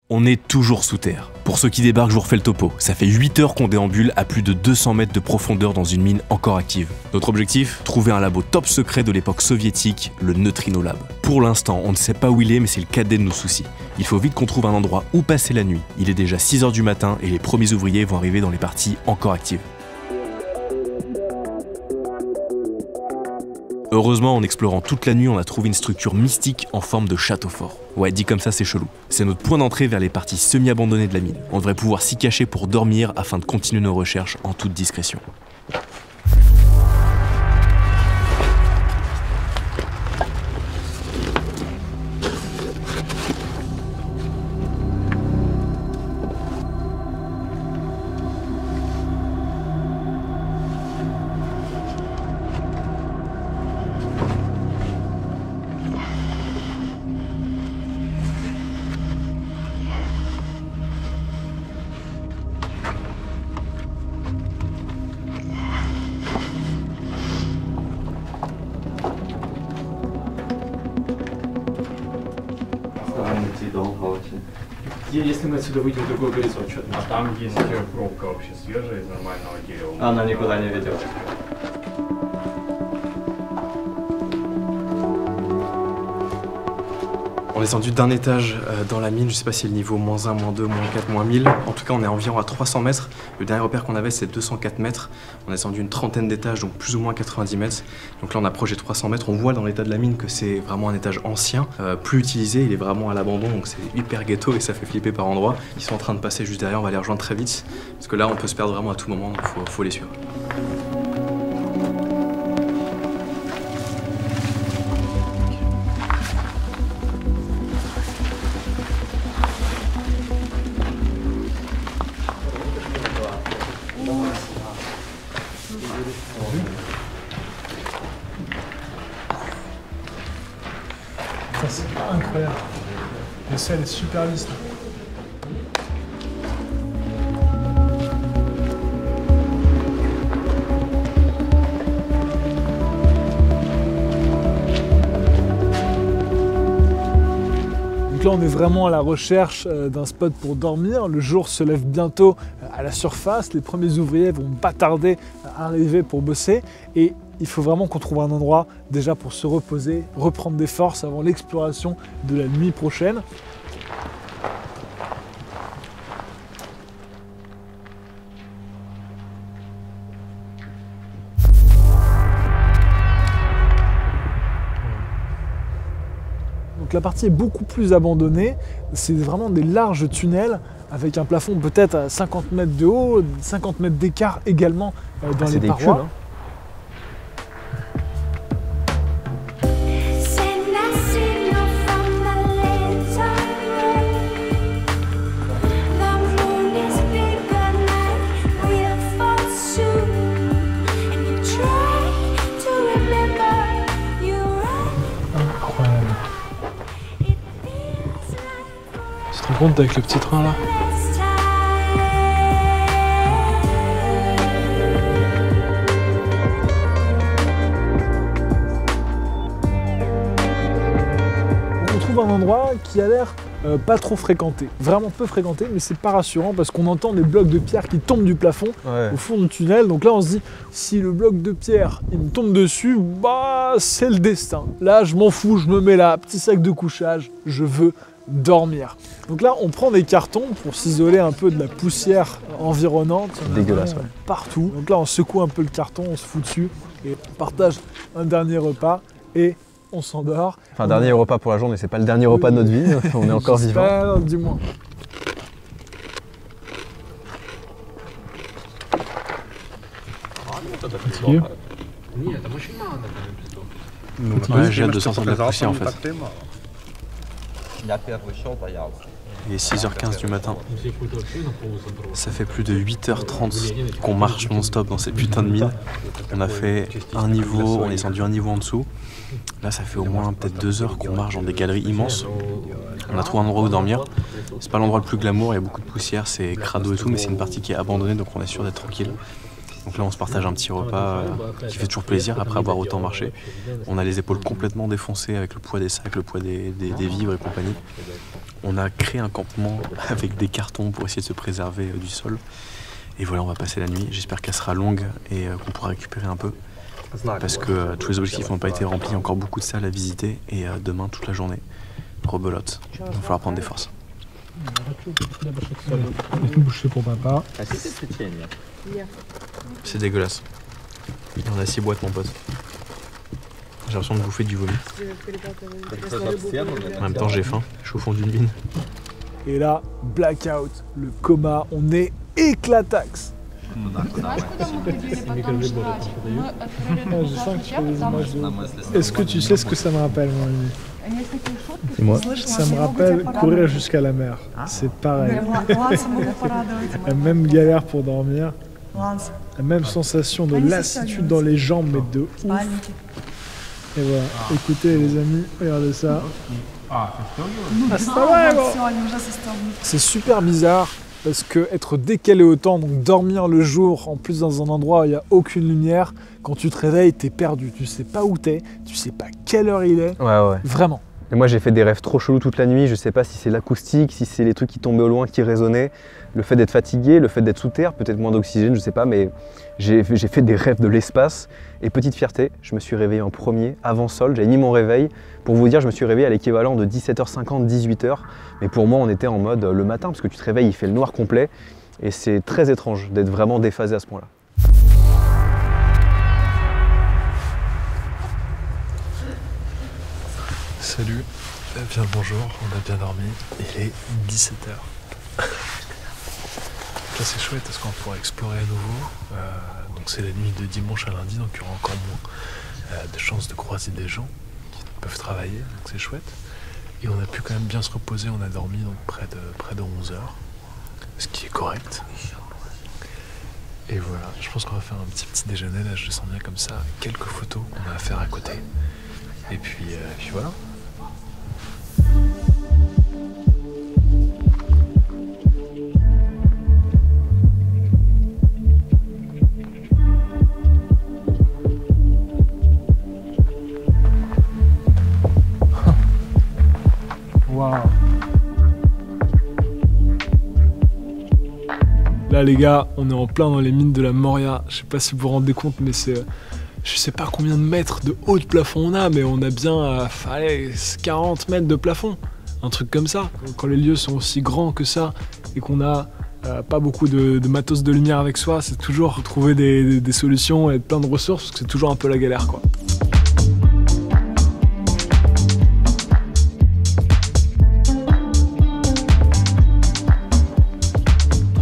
On est toujours sous terre. Pour ceux qui débarquent, je vous refais le topo. Ça fait 8 heures qu'on déambule à plus de 200 mètres de profondeur dans une mine encore active. Notre objectif ? Trouver un labo top secret de l'époque soviétique, le Neutrino Lab. Pour l'instant, on ne sait pas où il est, mais c'est le cadet de nos soucis. Il faut vite qu'on trouve un endroit où passer la nuit. Il est déjà 6 heures du matin et les premiers ouvriers vont arriver dans les parties encore actives. Heureusement, en explorant toute la nuit, on a trouvé une structure mystique en forme de château fort. Ouais, dit comme ça, c'est chelou. C'est notre point d'entrée vers les parties semi-abandonnées de la mine. On devrait pouvoir s'y cacher pour dormir afin de continuer nos recherches en toute discrétion. Если мы отсюда выйдем в другой горизонт, что там? А там есть пробка вообще свежая из нормального дерева. Она никуда не ведет. On est descendu d'un étage dans la mine, je sais pas si c'est le niveau -1, -2, -4, -1000. En tout cas, on est environ à 300 mètres. Le dernier repère qu'on avait, c'est 204 mètres. On a descendu une trentaine d'étages, donc plus ou moins 90 mètres. Donc là, on approche des 300 mètres. On voit dans l'état de la mine que c'est vraiment un étage ancien, plus utilisé. Il est vraiment à l'abandon, donc c'est hyper ghetto et ça fait flipper par endroits. Ils sont en train de passer juste derrière, on va les rejoindre très vite. Parce que là, on peut se perdre vraiment à tout moment, donc faut les suivre. C'est incroyable. Le ciel est super lisse. Donc là, on est vraiment à la recherche d'un spot pour dormir. Le jour se lève bientôt à la surface. Les premiers ouvriers vont pas tarder à arriver pour bosser. Et il faut vraiment qu'on trouve un endroit déjà pour se reposer, reprendre des forces avant l'exploration de la nuit prochaine. Donc la partie est beaucoup plus abandonnée, c'est vraiment des larges tunnels avec un plafond peut-être à 50 mètres de haut, 50 mètres d'écart également dans les parois. Cubes, hein. Tu te rends compte avec le petit train là? On trouve un endroit qui a l'air pas trop fréquenté, vraiment peu fréquenté, mais c'est pas rassurant parce qu'on entend des blocs de pierre qui tombent du plafond au fond du tunnel. Donc là on se dit, si le bloc de pierre il me tombe dessus, bah c'est le destin. Là je m'en fous, je me mets là, petit sac de couchage, je veux dormir. Donc là on prend des cartons pour s'isoler un peu de la poussière environnante. Dégueulasse, ouais. Partout. Donc là on secoue un peu le carton, on se fout dessus et on partage un dernier repas et on s'endort. Enfin, dernier repas pour la journée, c'est pas le dernier repas de notre vie, on est encore vivant. Du moins. Ouais, j'ai hâte de sortir de la poussière en fait. Il est 6h15 du matin. Ça fait plus de 8h30 qu'on marche non-stop dans ces putains de mines. On a fait un niveau, on est descendu un niveau en dessous. Là, ça fait au moins peut-être 2 heures qu'on marche dans des galeries immenses. On a trouvé un endroit où dormir. C'est pas l'endroit le plus glamour, il y a beaucoup de poussière, c'est crado et tout, mais c'est une partie qui est abandonnée, donc on est sûr d'être tranquille. Donc là on se partage un petit repas qui fait toujours plaisir après avoir autant marché. On a les épaules complètement défoncées avec le poids des sacs, le poids des vivres et compagnie. On a créé un campement avec des cartons pour essayer de se préserver du sol. Et voilà, on va passer la nuit. J'espère qu'elle sera longue et qu'on pourra récupérer un peu. Parce que tous les objectifs n'ont pas été remplis, il y a encore beaucoup de salles à visiter. Et demain, toute la journée, rebelote. Il va falloir prendre des forces. Boucher pour papa. C'est dégueulasse. On a 6 boîtes, mon pote. J'ai l'impression de bouffer du vomi. En même temps, j'ai faim. Je suis au fond d'une mine. Et là, blackout, le coma, on est éclataxe. Est-ce que tu sais ce que ça me rappelle, mon ami? Dis-moi. Ça me rappelle courir jusqu'à la mer. C'est pareil. La même galère pour dormir. La même sensation de lassitude dans les jambes, mais de ouf. Et voilà. Écoutez les amis, regardez ça. C'est super bizarre parce que être décalé autant, donc dormir le jour, en plus dans un endroit où il n'y a aucune lumière, quand tu te réveilles, t'es perdu. Tu sais pas où t'es, tu sais pas quelle heure il est. Ouais. Vraiment. Et moi j'ai fait des rêves trop chelous toute la nuit, je sais pas si c'est l'acoustique, si c'est les trucs qui tombaient au loin qui résonnaient, le fait d'être fatigué, le fait d'être sous terre, peut-être moins d'oxygène, je sais pas, mais j'ai fait des rêves de l'espace. Et petite fierté, je me suis réveillé en premier, avant sol, j'avais mis mon réveil. Pour vous dire, je me suis réveillé à l'équivalent de 17h50, 18h. Mais pour moi, on était en mode le matin, parce que tu te réveilles, il fait le noir complet. Et c'est très étrange d'être vraiment déphasé à ce point-là. Salut, bien le bonjour, on a bien dormi, il est 17h. Là c'est chouette parce qu'on pourra explorer à nouveau, donc c'est la nuit de dimanche à lundi, donc il y aura encore moins de chances de croiser des gens qui peuvent travailler, donc c'est chouette. Et on a pu quand même bien se reposer, on a dormi donc près de 11h, ce qui est correct. Et voilà, je pense qu'on va faire un petit déjeuner, là je le sens bien comme ça, quelques photos qu'on a à faire à côté. Et puis voilà. Waouh. Là les gars, on est en plein dans les mines de la Moria. Je sais pas si vous vous rendez compte, mais c'est... Je sais pas combien de mètres de haut de plafond on a, mais on a bien 40 mètres de plafond. Un truc comme ça. Quand les lieux sont aussi grands que ça et qu'on a pas beaucoup de matos de lumière avec soi, c'est toujours trouver des solutions et plein de ressources, parce que c'est toujours un peu la galère, quoi.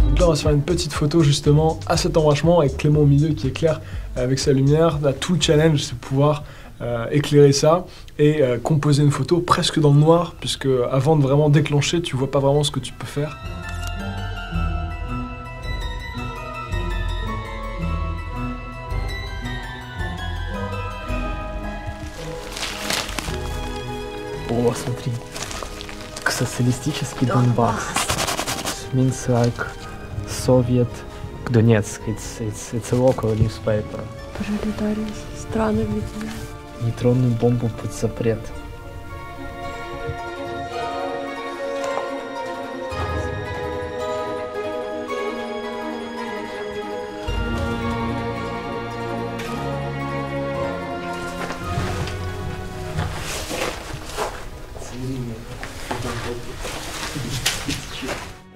Donc là, on va se faire une petite photo justement à cet embranchement avec Clément au milieu qui éclaire avec sa lumière. Là, tout le challenge, c'est de pouvoir éclairer ça et composer une photo presque dans le noir, puisque avant de vraiment déclencher, tu vois pas vraiment ce que tu peux faire. О, смотри, социалистический Донбасс. Means like Soviet Donetsk. It's a local newspaper. Пролетарии страны видели. Нейтронную бомбу под запрет.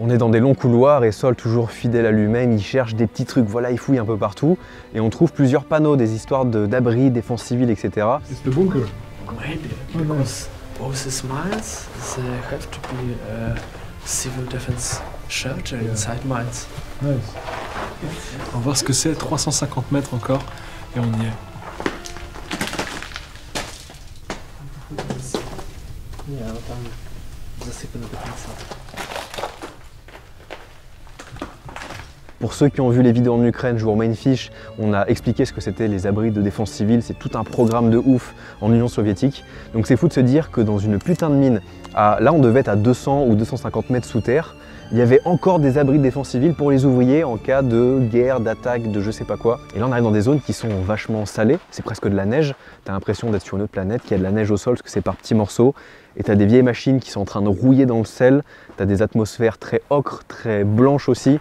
On est dans des longs couloirs et Sol, toujours fidèle à lui-même, il cherche des petits trucs, voilà, il fouille un peu partout. Et on trouve plusieurs panneaux, des histoires d'abris, défense civile, etc. C'est le bunker. Maybe, because both these mines, they have to be civil defense shelter inside mines. Nice. On va voir ce que c'est, 350 mètres encore, et on y est. Не, оно там засыпано до конца. Pour ceux qui ont vu les vidéos en Ukraine, je vous remets une fiche, on a expliqué ce que c'était les abris de défense civile, c'est tout un programme de ouf en Union soviétique. Donc c'est fou de se dire que dans une putain de mine, là on devait être à 200 ou 250 mètres sous terre, il y avait encore des abris de défense civile pour les ouvriers en cas de guerre, d'attaque, de je sais pas quoi. Et là on arrive dans des zones qui sont vachement salées, c'est presque de la neige, t'as l'impression d'être sur une autre planète, qu'il y a de la neige au sol parce que c'est par petits morceaux. Et t'as des vieilles machines qui sont en train de rouiller dans le sel, t'as des atmosphères très ocre, très blanches aussi.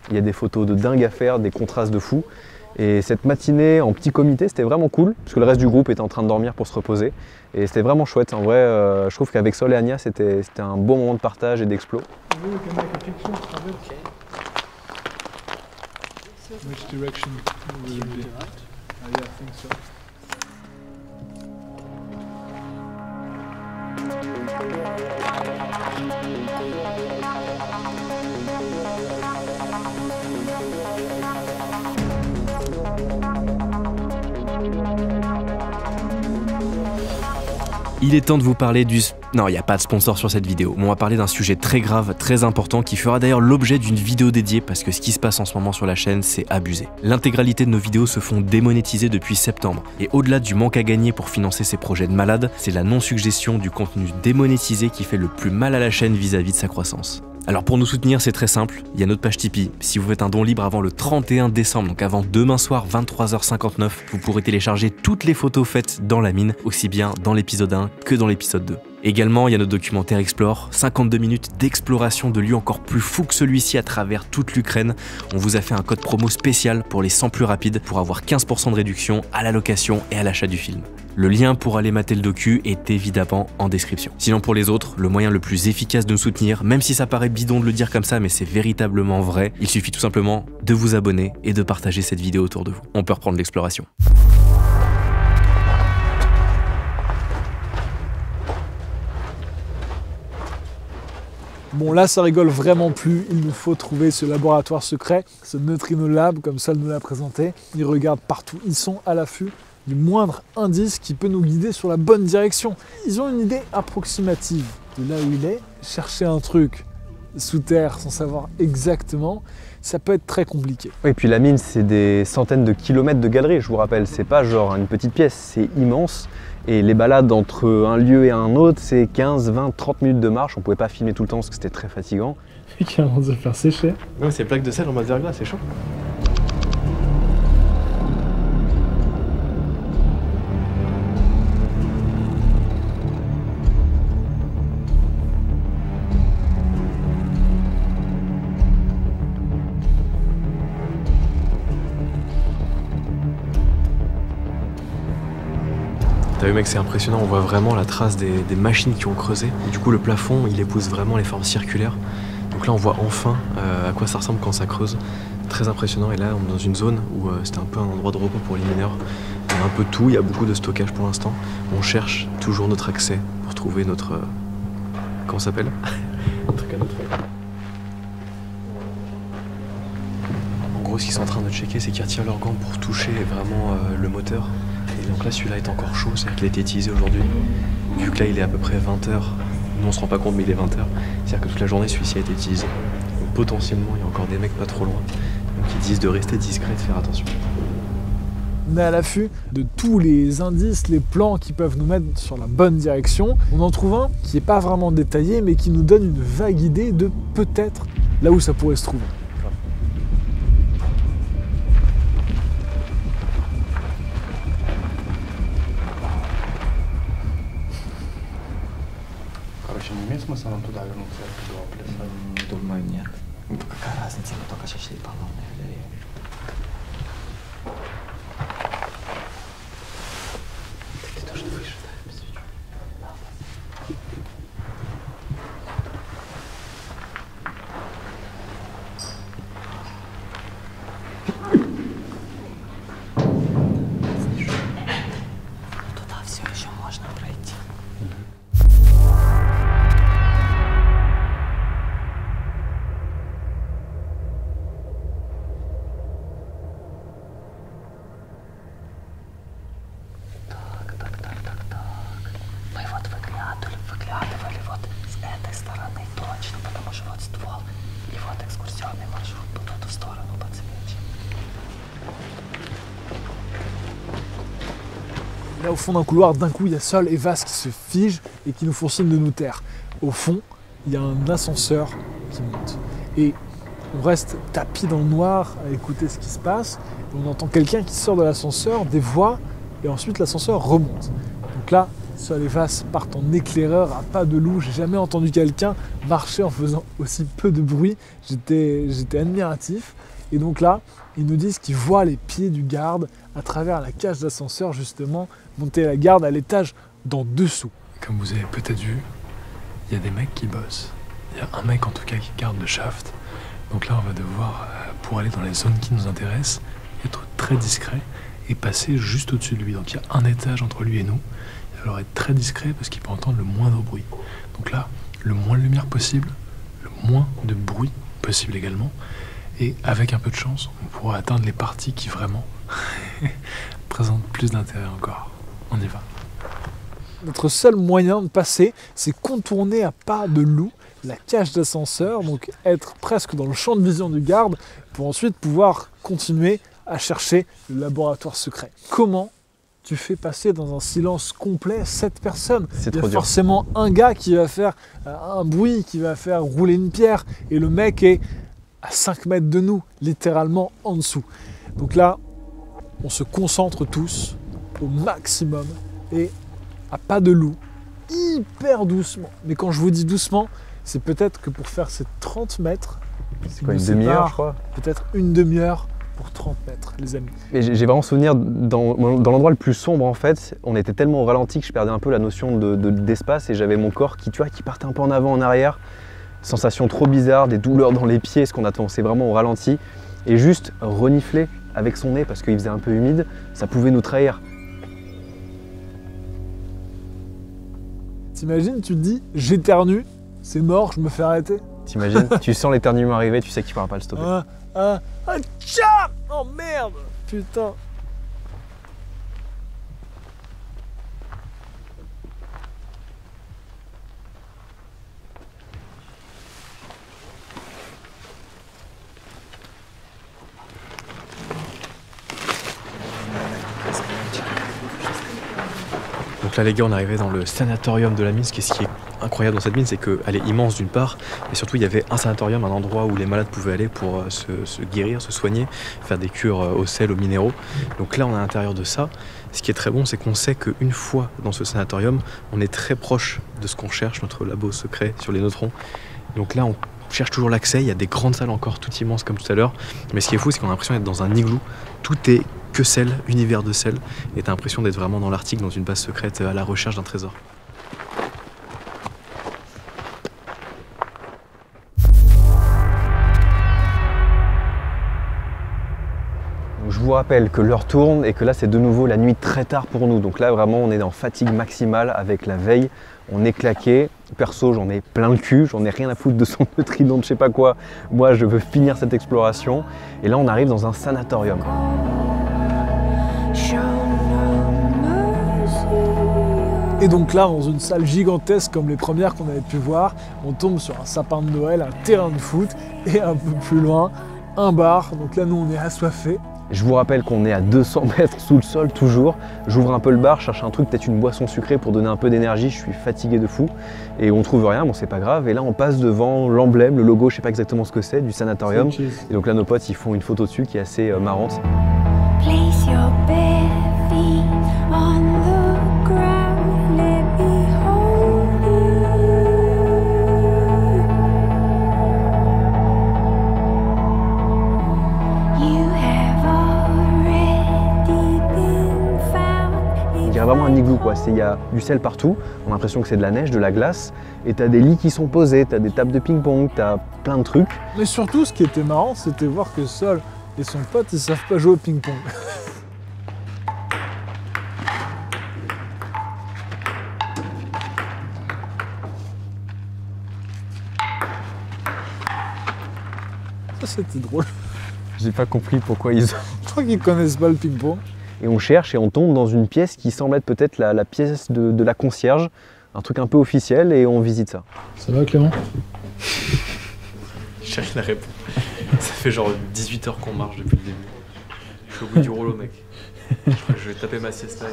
Il y a des photos de dingue à faire, des contrastes de fou. Et cette matinée en petit comité, c'était vraiment cool, parce que le reste du groupe était en train de dormir pour se reposer. Et c'était vraiment chouette. En vrai, je trouve qu'avec Sol et Anya, c'était un bon moment de partage et d'explo. Which direction will it be? Yeah, I think so. Il est temps de vous parler du... Non, il n'y a pas de sponsor sur cette vidéo, mais on va parler d'un sujet très grave, très important, qui fera d'ailleurs l'objet d'une vidéo dédiée, parce que ce qui se passe en ce moment sur la chaîne, c'est abusé. L'intégralité de nos vidéos se font démonétiser depuis septembre, et au-delà du manque à gagner pour financer ces projets de malades, c'est la non-suggestion du contenu démonétisé qui fait le plus mal à la chaîne vis-à-vis de sa croissance. Alors pour nous soutenir, c'est très simple, il y a notre page Tipeee. Si vous faites un don libre avant le 31 décembre, donc avant demain soir 23h59, vous pourrez télécharger toutes les photos faites dans la mine, aussi bien dans l'épisode 1 que dans l'épisode 2. Également, il y a notre documentaire Explore, 52 minutes d'exploration de lieux encore plus fous que celui-ci à travers toute l'Ukraine. On vous a fait un code promo spécial pour les 100 plus rapides pour avoir 15% de réduction à la location et à l'achat du film. Le lien pour aller mater le docu est évidemment en description. Sinon pour les autres, le moyen le plus efficace de nous soutenir, même si ça paraît bidon de le dire comme ça, mais c'est véritablement vrai, il suffit tout simplement de vous abonner et de partager cette vidéo autour de vous. On peut reprendre l'exploration. Bon là ça rigole vraiment plus, il nous faut trouver ce laboratoire secret, ce Neutrino Lab comme Sol nous l'a présenté. Ils regardent partout, ils sont à l'affût du moindre indice qui peut nous guider sur la bonne direction. Ils ont une idée approximative de là où il est. Chercher un truc sous terre sans savoir exactement, ça peut être très compliqué. Et puis la mine c'est des centaines de kilomètres de galeries, je vous rappelle, c'est pas genre une petite pièce, c'est immense. Et les balades entre un lieu et un autre, c'est 15, 20, 30 minutes de marche. On pouvait pas filmer tout le temps parce que c'était très fatigant. Et qui avance de faire sécher. Ouais, c'est plaques de sel en mode verglas, c'est chaud. T'as vu mec, c'est impressionnant, on voit vraiment la trace des machines qui ont creusé. Et du coup le plafond il épouse vraiment les formes circulaires. Donc là on voit enfin à quoi ça ressemble quand ça creuse. Très impressionnant, et là on est dans une zone où c'était un peu un endroit de repos pour les mineurs. Il y a un peu de tout, il y a beaucoup de stockage pour l'instant. On cherche toujours notre accès pour trouver notre... comment ça s'appelle? Notre canot de feu. En gros ce qu'ils sont en train de checker, c'est qu'ils retirent leurs gants pour toucher vraiment le moteur. Et donc là celui-là est encore chaud, c'est-à-dire qu'il a été utilisé aujourd'hui. Vu que là il est à peu près 20h, nous on se rend pas compte mais il est 20h, c'est-à-dire que toute la journée celui-ci a été utilisé. Donc potentiellement il y a encore des mecs pas trop loin, donc ils disent de rester discret, de faire attention. On est à l'affût de tous les indices, les plans qui peuvent nous mettre sur la bonne direction. On en trouve un qui n'est pas vraiment détaillé mais qui nous donne une vague idée de peut-être là où ça pourrait se trouver. Не имеет смысла нам туда вернуться, туда плясать? Думаю, нет. Какая разница, мы только что шли по главной галерее. Ты тоже выше, да, без свечи. Туда все еще можно пройти. Выглядывали вот с этой стороны точно, потому что вот ствол и вот экскурсионный маршрут по ту сторону. Là, au fond d'un couloir, d'un coup, il y a Sol et Vas qui se figent et qui nous font signe de nous taire. Au fond, il y a un ascenseur qui monte. Et on reste tapis dans le noir à écouter ce qui se passe. Et on entend quelqu'un qui sort de l'ascenseur, des voix, et ensuite l'ascenseur remonte. Donc là, Sol et Vas partent en éclaireur à pas de loup. J'ai jamais entendu quelqu'un marcher en faisant aussi peu de bruit. J'étais admiratif. Et donc là, ils nous disent qu'ils voient les pieds du garde à travers la cage d'ascenseur, justement, monter la garde à l'étage d'en dessous. Comme vous avez peut-être vu, il y a des mecs qui bossent. Il y a un mec en tout cas qui garde le shaft. Donc là, on va devoir, pour aller dans les zones qui nous intéressent, être très discret et passer juste au-dessus de lui. Donc il y a un étage entre lui et nous. Il va falloir être très discret parce qu'il peut entendre le moindre bruit. Donc là, le moins de lumière possible, le moins de bruit possible également. Et avec un peu de chance, on pourra atteindre les parties qui vraiment présentent plus d'intérêt encore. On y va. Notre seul moyen de passer, c'est contourner à pas de loup la cage d'ascenseur, donc être presque dans le champ de vision du garde, pour ensuite pouvoir continuer à chercher le laboratoire secret. Comment tu fais passer dans un silence complet 7 personnes? C'est Il y a trop dur. forcément un gars qui va faire un bruit, qui va faire rouler une pierre, et le mec est à 5 mètres de nous, littéralement en dessous. Donc là, on se concentre tous au maximum et à pas de loup, hyper doucement. Mais quand je vous dis doucement, c'est peut-être que pour faire ces 30 mètres, C'est quoi, une demi-heure, je crois? Peut-être une demi-heure pour 30 mètres, les amis. Mais j'ai vraiment souvenir, dans l'endroit le plus sombre en fait, on était tellement au ralenti que je perdais un peu la notion d'espace et j'avais mon corps qui, tu vois, qui partait un peu en avant, en arrière. Sensation trop bizarre, des douleurs dans les pieds, ce qu'on attendait vraiment au ralenti. Et juste renifler avec son nez parce qu'il faisait un peu humide, ça pouvait nous trahir. T'imagines, tu te dis, j'éternue, c'est mort, je me fais arrêter. T'imagines? Tu sens l'éternuement arriver, tu sais que tu pourras pas le stopper. Tcha! Oh merde! Putain! Donc là les gars, on arrivait dans le sanatorium de la mine. Ce qui est incroyable dans cette mine, c'est qu'elle est immense d'une part, et surtout il y avait un sanatorium, un endroit où les malades pouvaient aller pour se guérir, se soigner, faire des cures au sel, aux minéraux. Donc là on est à l'intérieur de ça. Ce qui est très bon, c'est qu'on sait qu'une fois dans ce sanatorium, on est très proche de ce qu'on cherche, notre labo secret sur les neutrons. Donc là on cherche toujours l'accès, il y a des grandes salles encore tout immenses comme tout à l'heure, mais ce qui est fou, c'est qu'on a l'impression d'être dans un igloo. Tout est que sel, univers de sel, et t'as l'impression d'être vraiment dans l'Arctique, dans une base secrète à la recherche d'un trésor. Je vous rappelle que l'heure tourne et que là c'est de nouveau la nuit très tard pour nous. Donc là vraiment on est en fatigue maximale avec la veille, on est claqué. Perso j'en ai plein le cul, j'en ai rien à foutre de son neutrino de je sais pas quoi. Moi je veux finir cette exploration. Et là on arrive dans un sanatorium. Et donc là, dans une salle gigantesque comme les premières qu'on avait pu voir, on tombe sur un sapin de Noël, un terrain de foot et un peu plus loin, un bar. Donc là, nous, on est assoiffés. Je vous rappelle qu'on est à 200 mètres sous le sol toujours. J'ouvre un peu le bar, cherche un truc, peut-être une boisson sucrée pour donner un peu d'énergie. Je suis fatigué de fou et on trouve rien, bon c'est pas grave. Et là on passe devant l'emblème, le logo, je sais pas exactement ce que c'est, du sanatorium. Et donc là nos potes ils font une photo dessus qui est assez marrante. Place your bare feet on the ground, let me hold you. You have already been found. On dirait vraiment un igloo quoi, il y a du sel partout, on a l'impression que c'est de la neige, de la glace, et t'as des lits qui sont posés, t'as des tables de ping-pong, t'as plein de trucs. Mais surtout, ce qui était marrant, c'était voir que Sol et son pote, ils savent pas jouer au ping-pong. Ça, c'était drôle. J'ai pas compris pourquoi ils ont... Je crois qu'ils connaissent pas le ping-pong. Et on cherche et on tombe dans une pièce qui semble être peut-être la pièce de la concierge, un truc un peu officiel, et on visite ça. Ça va Clément? J'ai rien à répondre. Ça fait genre 18 heures qu'on marche depuis le début. Je suis au bout du rouleau, mec. Je vais taper ma siesta.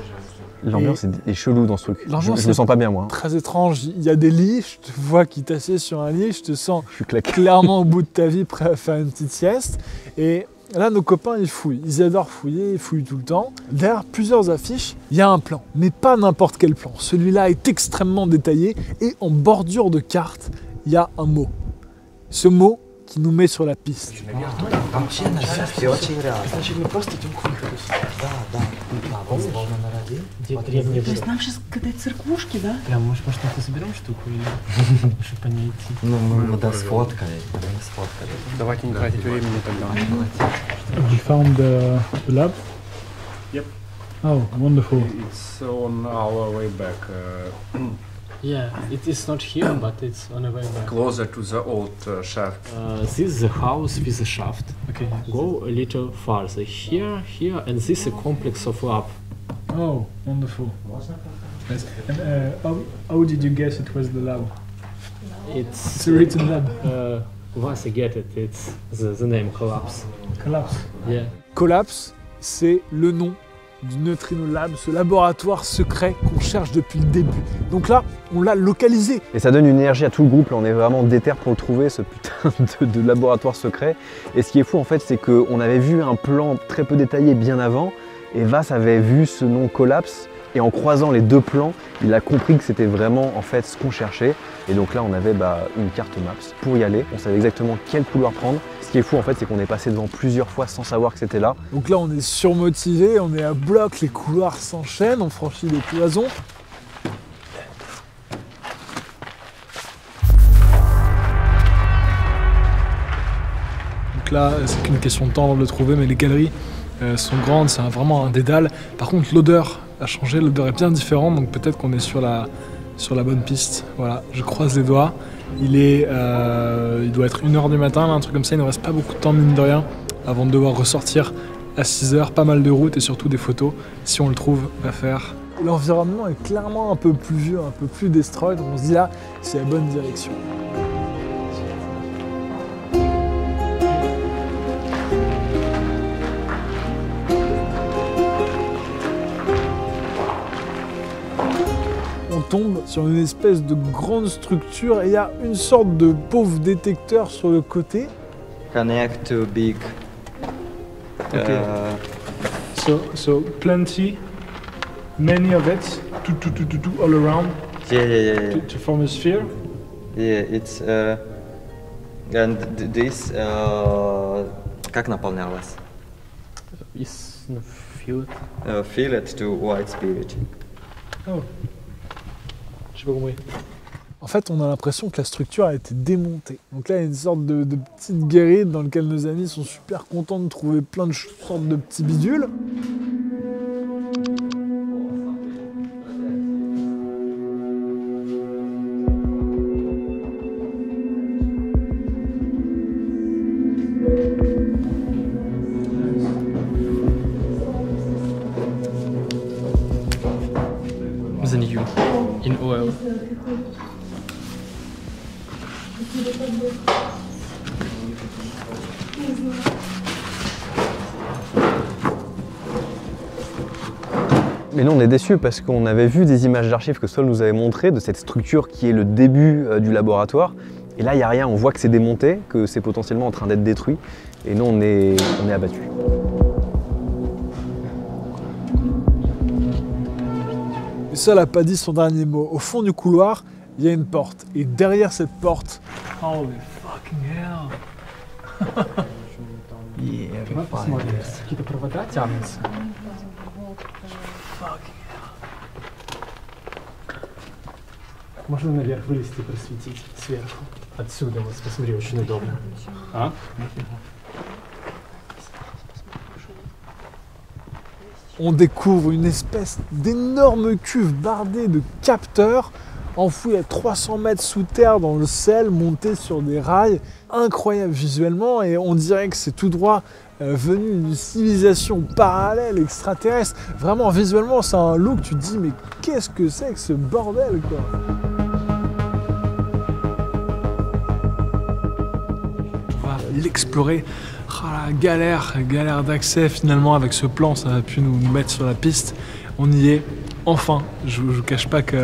L'ambiance est chelou dans ce truc. Je L'ambiance me sens pas bien, moi. Très étrange. Il y a des lits, je te vois qui t'assieds sur un lit, je te sens Je suis claqué. clairement au bout de ta vie, prêt à faire une petite sieste. Et là, nos copains, ils fouillent. Ils adorent fouiller, ils fouillent tout le temps. Derrière plusieurs affiches, il y a un plan. Mais pas n'importe quel plan. Celui-là est extrêmement détaillé et en bordure de carte, il y a un mot. Ce mot qui nous met sur la piste. Вообще на шахте очень рядом. Значит, мы просто идем к выходу. Да. Волна на ради. То есть нам сейчас к этой церквушке, да? Прям, может, что-то соберем штуку или чтобы по ней идти? Ну, мы сфоткали. Давайте не тратить времени тогда. You found the lab? Yep. Oh, wonderful. It's on our way back. Yeah, it is not here, but it's on the way back. Closer to the old shaft. This is the house with the shaft. Okay. Go a little farther. Here, and this is a complex of lab. Oh, wonderful. Nice. And how did you guess it was the lab? It's It's a written lab. Once I get it, it's the name Collapse. Collapse. Yeah. Collapse, c'est le nom du Neutrino Lab, ce laboratoire secret qu'on cherche depuis le début. Donc là, on l'a localisé. Et ça donne une énergie à tout le groupe, là on est vraiment déter pour le trouver, ce putain de laboratoire secret. Et ce qui est fou en fait, c'est qu'on avait vu un plan très peu détaillé bien avant, et Vas avait vu ce nom Collapse, et en croisant les deux plans, il a compris que c'était vraiment en fait ce qu'on cherchait. Et donc là on avait une carte Maps pour y aller, on savait exactement quel couloir prendre. Ce qui est fou en fait, c'est qu'on est passé devant plusieurs fois sans savoir que c'était là. Donc là, on est surmotivé, on est à bloc, les couloirs s'enchaînent, on franchit les cloisons. Donc là, c'est qu'une question de temps avant de le trouver, mais les galeries sont grandes, c'est vraiment un dédale. Par contre, l'odeur a changé, l'odeur est bien différente, donc peut-être qu'on est sur la bonne piste. Voilà, je croise les doigts. Il doit être 1h du matin, là, un truc comme ça, il ne reste pas beaucoup de temps mine de rien avant de devoir ressortir à 6h, pas mal de routes et surtout des photos, si on le trouve, à faire. L'environnement est clairement un peu plus vieux, un peu plus destroy, donc on se dit là, c'est la bonne direction. On tombe sur une espèce de grande structure et il y a une sorte de pauvre détecteur sur le côté. Connect to big. Okay. So plenty, many of it, all around. Yeah. To form a sphere. Yeah, it's and this как наполнялось? Is filled. Fill it to white spirit. Oh. J'ai pas compris. En fait, on a l'impression que la structure a été démontée. Donc là, il y a une sorte de petite guérite dans laquelle nos amis sont super contents de trouver plein de sortes de petits bidules. The new in oil. Mais nous on est déçus parce qu'on avait vu des images d'archives que Sol nous avait montrées de cette structure qui est le début du laboratoire. Et là il n'y a rien, on voit que c'est démonté, que c'est potentiellement en train d'être détruit. Et nous on est abattus. Et Sol n'a pas dit son dernier mot. Au fond du couloir, il y a une porte. Et derrière cette porte, holy fucking hell! Давай посмотрим. Какие-то провода тянутся. Можно наверх вылезти и просветить сверху. Отсюда, вот посмотри, очень удобно. А? On découvre une espèce d'énorme cuve bardée de capteurs enfouis à 300 mètres sous terre dans le sel, montés sur des rails. Incroyable visuellement, et on dirait que c'est tout droit venu d'une civilisation parallèle, extraterrestre. Vraiment, visuellement, c'est un look, tu te dis, mais qu'est-ce que c'est que ce bordel, quoi? va l'explorer. Ah, la galère d'accès finalement avec ce plan, ça a pu nous mettre sur la piste. On y est, enfin. Je vous cache pas que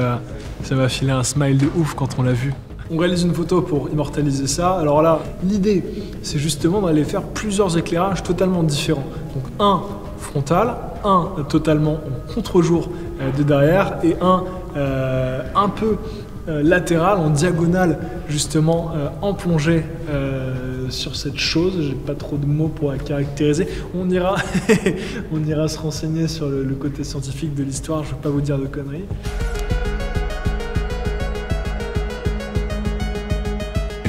ça m'a filé un smile de ouf quand on l'a vu. On réalise une photo pour immortaliser ça. Alors là, l'idée, c'est justement d'aller faire plusieurs éclairages totalement différents. Donc un frontal, un totalement en contre-jour de derrière et un peu latéral, en diagonale, justement en plongée sur cette chose. J'ai pas trop de mots pour la caractériser. On ira, on ira se renseigner sur le côté scientifique de l'histoire, je vais pas vous dire de conneries.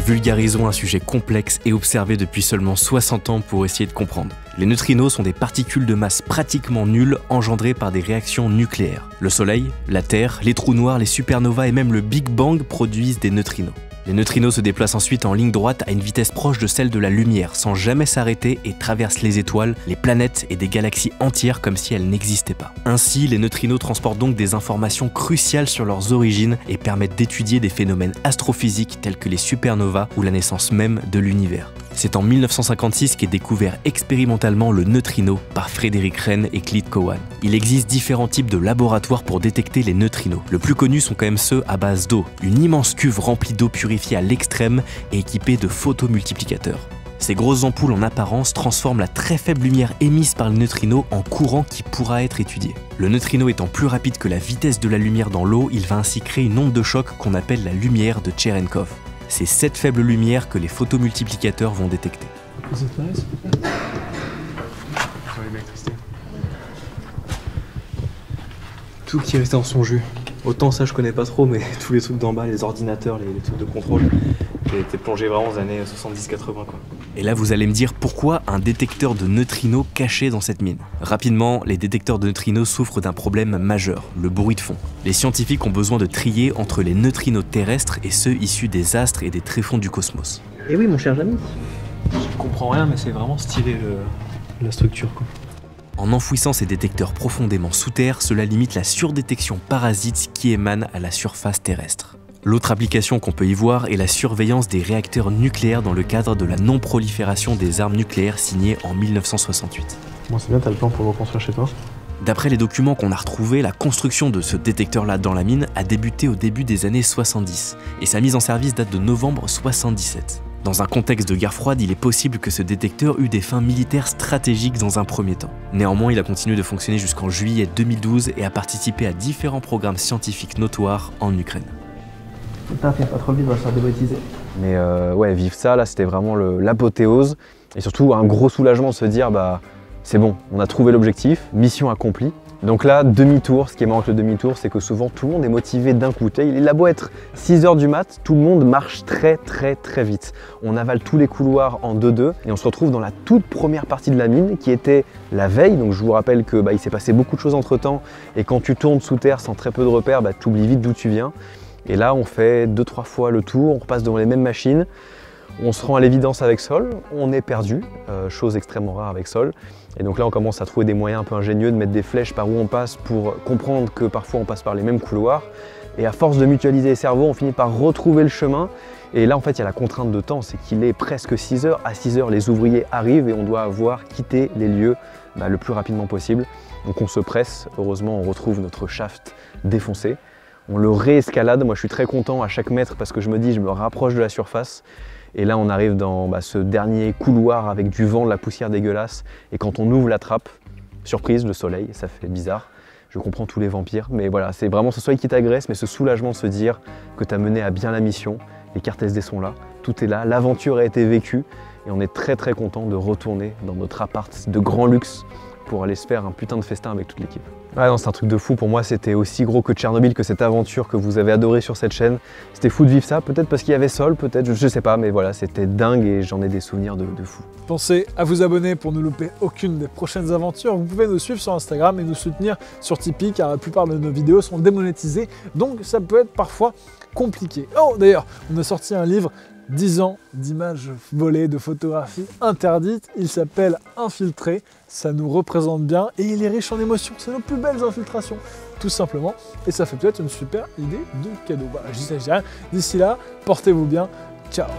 Vulgarisons un sujet complexe et observé depuis seulement 60 ans pour essayer de comprendre. Les neutrinos sont des particules de masse pratiquement nulles engendrées par des réactions nucléaires. Le Soleil, la Terre, les trous noirs, les supernovas et même le Big Bang produisent des neutrinos. Les neutrinos se déplacent ensuite en ligne droite à une vitesse proche de celle de la lumière, sans jamais s'arrêter et traversent les étoiles, les planètes et des galaxies entières comme si elles n'existaient pas. Ainsi, les neutrinos transportent donc des informations cruciales sur leurs origines et permettent d'étudier des phénomènes astrophysiques tels que les supernovas ou la naissance même de l'univers. C'est en 1956 qu'est découvert expérimentalement le neutrino par Frederick Wren et Clyde Cowan. Il existe différents types de laboratoires pour détecter les neutrinos. Le plus connu sont quand même ceux à base d'eau, une immense cuve remplie d'eau purifiée à l'extrême et équipée de photomultiplicateurs. Ces grosses ampoules en apparence transforment la très faible lumière émise par le neutrino en courant qui pourra être étudié. Le neutrino étant plus rapide que la vitesse de la lumière dans l'eau, il va ainsi créer une onde de choc qu'on appelle la lumière de Cherenkov. C'est cette faible lumière que les photomultiplicateurs vont détecter. Tout qui est resté dans son jus. Autant ça je connais pas trop, mais tous les trucs d'en bas, les ordinateurs, les trucs de contrôle, j'ai été plongé vraiment aux années 70-80 quoi. Et là vous allez me dire pourquoi un détecteur de neutrinos caché dans cette mine. Rapidement, les détecteurs de neutrinos souffrent d'un problème majeur, le bruit de fond. Les scientifiques ont besoin de trier entre les neutrinos terrestres et ceux issus des astres et des tréfonds du cosmos. Eh oui mon cher Jamy. Je comprends rien mais c'est vraiment stylé la structure quoi. En enfouissant ces détecteurs profondément sous terre, cela limite la surdétection parasite qui émane à la surface terrestre. L'autre application qu'on peut y voir est la surveillance des réacteurs nucléaires dans le cadre de la non-prolifération des armes nucléaires signée en 1968. Bon c'est bien, t'as le plan pour le reconstruire chez toi. D'après les documents qu'on a retrouvés, la construction de ce détecteur-là dans la mine a débuté au début des années 70 et sa mise en service date de novembre 77. Dans un contexte de guerre froide, il est possible que ce détecteur eut des fins militaires stratégiques dans un premier temps. Néanmoins, il a continué de fonctionner jusqu'en juillet 2012 et a participé à différents programmes scientifiques notoires en Ukraine. Putain, viens pas trop vite, on va se faire débaptiser. Mais ouais, vivre ça, là, c'était vraiment l'apothéose. Et surtout, un gros soulagement de se dire, bah, c'est bon, on a trouvé l'objectif, mission accomplie. Donc là, demi-tour, ce qui est marrant avec le demi-tour, c'est que souvent tout le monde est motivé d'un coup. Il a beau être 6 h du mat, tout le monde marche très vite. On avale tous les couloirs en 2-2 et on se retrouve dans la toute première partie de la mine qui était la veille. Donc je vous rappelle que il s'est passé beaucoup de choses entre temps et quand tu tournes sous terre sans très peu de repères, tu oublies vite d'où tu viens. Et là, on fait 2-3 fois le tour, on repasse devant les mêmes machines. On se rend à l'évidence avec Sol, on est perdu, chose extrêmement rare avec Sol. Et donc là, on commence à trouver des moyens un peu ingénieux de mettre des flèches par où on passe pour comprendre que parfois on passe par les mêmes couloirs. Et à force de mutualiser les cerveaux, on finit par retrouver le chemin. Et là, en fait, il y a la contrainte de temps, c'est qu'il est presque 6 h. À 6 h, les ouvriers arrivent et on doit avoir quitté les lieux le plus rapidement possible. Donc on se presse, heureusement, on retrouve notre shaft défoncé. On le réescalade, moi je suis très content à chaque mètre parce que je me dis, je me rapproche de la surface. Et là, on arrive dans ce dernier couloir avec du vent, de la poussière dégueulasse. Et quand on ouvre la trappe, surprise, le soleil, ça fait bizarre. Je comprends tous les vampires, mais voilà, c'est vraiment ce soleil qui t'agresse, mais ce soulagement de se dire que tu as mené à bien la mission. Les cartes SD sont là, tout est là, l'aventure a été vécue. Et on est très content de retourner dans notre appart de grand luxe pour aller se faire un putain de festin avec toute l'équipe. Ouais, non, c'est un truc de fou. Pour moi, c'était aussi gros que Tchernobyl, que cette aventure que vous avez adorée sur cette chaîne. C'était fou de vivre ça, peut-être parce qu'il y avait Sol, peut-être, je sais pas, mais voilà, c'était dingue et j'en ai des souvenirs de fou. Pensez à vous abonner pour ne louper aucune des prochaines aventures. Vous pouvez nous suivre sur Instagram et nous soutenir sur Tipeee, car la plupart de nos vidéos sont démonétisées, donc ça peut être parfois compliqué. Oh, d'ailleurs, on a sorti un livre 10 ans d'images volées, de photographies interdites. Il s'appelle Infiltré, ça nous représente bien et il est riche en émotions. C'est nos plus belles infiltrations, tout simplement. Et ça fait peut-être une super idée de cadeau. Voilà, je dis rien. D'ici là, portez-vous bien. Ciao.